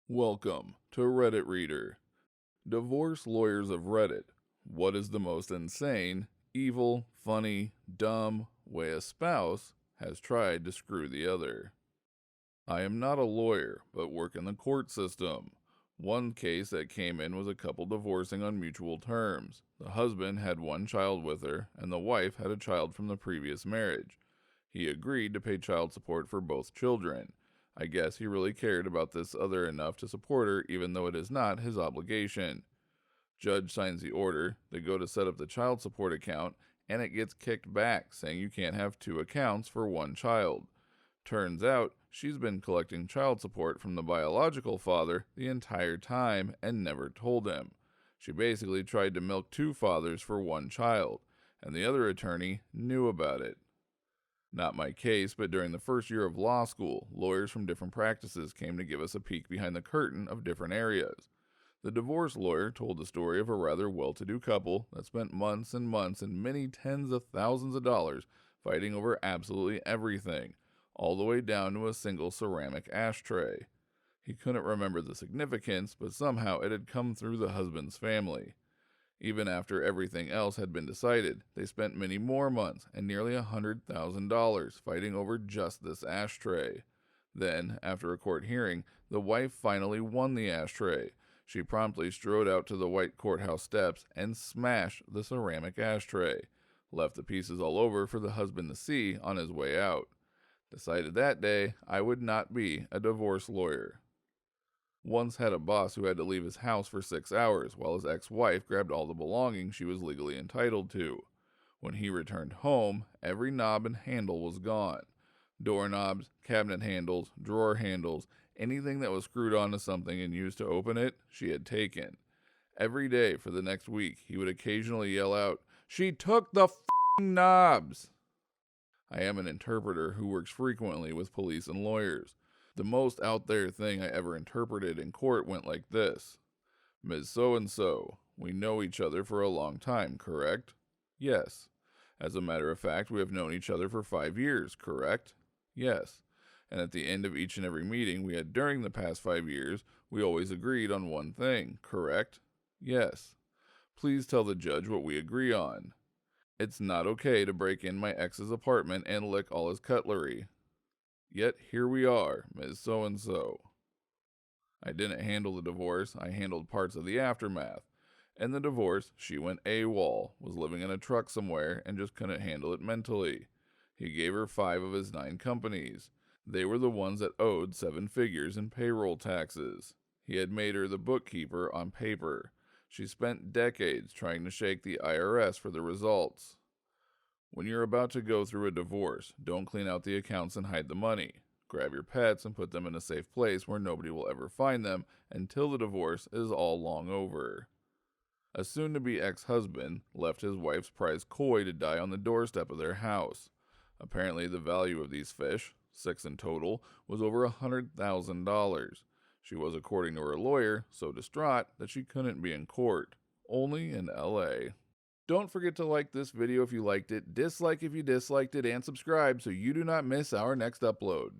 Welcome to Reddit Reader. Divorce lawyers of Reddit. What is the most insane, evil, funny, dumb way a spouse has tried to screw the other? I am not a lawyer, but work in the court system. One case that came in was a couple divorcing on mutual terms. The husband had one child with her, and the wife had a child from the previous marriage. He agreed to pay child support for both children. I guess he really cared about this other enough to support her, even though it is not his obligation. Judge signs the order, they go to set up the child support account, and it gets kicked back, saying you can't have two accounts for one child. Turns out, she's been collecting child support from the biological father the entire time and never told him. She basically tried to milk two fathers for one child, and the other attorney knew about it. Not my case, but during the first year of law school, lawyers from different practices came to give us a peek behind the curtain of different areas. The divorce lawyer told the story of a rather well-to-do couple that spent months and months and many tens of thousands of dollars fighting over absolutely everything, all the way down to a single ceramic ashtray. He couldn't remember the significance, but somehow it had come through the husband's family. Even after everything else had been decided, they spent many more months and nearly $100,000 fighting over just this ashtray. Then, after a court hearing, the wife finally won the ashtray. She promptly strode out to the white courthouse steps and smashed the ceramic ashtray. Left the pieces all over for the husband to see on his way out. Decided that day I would not be a divorce lawyer. Once had a boss who had to leave his house for 6 hours while his ex-wife grabbed all the belongings she was legally entitled to. When he returned home, every knob and handle was gone. Doorknobs, cabinet handles, drawer handles, anything that was screwed onto something and used to open it, she had taken. Every day for the next week, he would occasionally yell out, "She took the f***ing knobs!" I am an interpreter who works frequently with police and lawyers. The most out there thing I ever interpreted in court went like this. "Ms. So-and-so, we know each other for a long time, correct?" "Yes." "As a matter of fact, we have known each other for 5 years, correct?" "Yes." "And at the end of each and every meeting we had during the past 5 years, we always agreed on one thing, correct?" "Yes." "Please tell the judge what we agree on." "It's not okay to break in my ex's apartment and lick all his cutlery." Yet here we are, Ms. So-and-so. I didn't handle the divorce, I handled parts of the aftermath. In the divorce, she went AWOL, was living in a truck somewhere, and just couldn't handle it mentally. He gave her 5 of his 9 companies. They were the ones that owed 7 figures in payroll taxes. He had made her the bookkeeper on paper. She spent decades trying to shake the IRS for the results. When you're about to go through a divorce, don't clean out the accounts and hide the money. Grab your pets and put them in a safe place where nobody will ever find them until the divorce is all long over. A soon-to-be ex-husband left his wife's prized koi to die on the doorstep of their house. Apparently the value of these fish, 6 in total, was over $100,000. She was, according to her lawyer, so distraught that she couldn't be in court. Only in LA. Don't forget to like this video if you liked it, dislike if you disliked it, and subscribe so you do not miss our next upload.